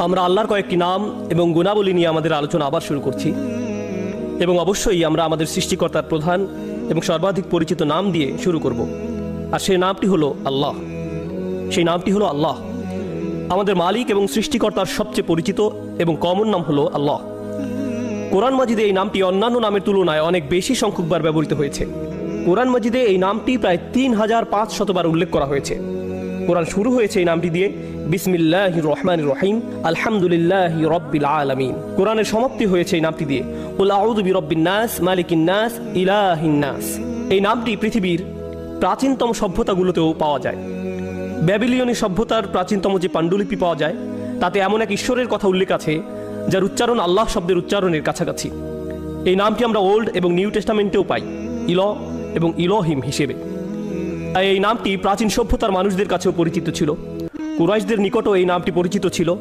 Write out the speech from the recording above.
আমরা আল্লাহর কয়েকটি নাম এবং গুণাবলী নিয়ে আমাদের আলোচনা আবার শুরু করছি এবং অবশ্যই আমরা আমাদের সৃষ্টিকর্তার প্রধান এবং সর্বাধিক পরিচিত নাম দিয়ে শুরু করব। আর সেই নামটি হলো আল্লাহ। সেই নামটি হলো আল্লাহ। আমাদের মালিক এবং সৃষ্টিকর্তার সবচেয়ে পরিচিত এবং কমন নাম হলো আল্লাহ। কোরআন মাজিদে এই নামটি অন্যান্য নামের তুলনায় অনেক বেশি সংখ্যকবার ব্যবহৃত হয়েছে। কোরআন মাজিদে এই নামটি প্রায় ৩৫০০ বার উল্লেখ করা হয়েছে। কোরআন শুরু হয়েছে এই নামটি দিয়ে বিসমিল্লাহির রহমানির রহিম আলহামদুলিল্লাহি রাব্বিল আলামিন। কোরআনের সমাপ্তি হয়েছে এই নামটি দিয়ে কুল আউযু বিরাব্বিন নাস মালিকিন নাস ইলাহিন নাস। এই নামটি পৃথিবীর প্রাচীনতম সভ্যতাগুলোতেও পাওয়া যায়। ব্যাবিলিয়নি সভ্যতার প্রাচীনতম যে পাণ্ডুলিপি পাওয়া যায় তাতে এমন এক ঈশ্বরের কথা উল্লেখ আছে যার উচ্চারণ আল্লাহ শব্দের উচ্চারণের কাছাকাছি। এই নামটি আমরা ওল্ড এবং নিউ টেস্টামেন্টেও পাই ইল এবং ইলোহিম হিসেবে। এই নামটি প্রাচীন সভ্যতার মানুষদের কাছেও পরিচিত ছিল। কুরাইশদের নিকটও এই নামটি পরিচিত ছিল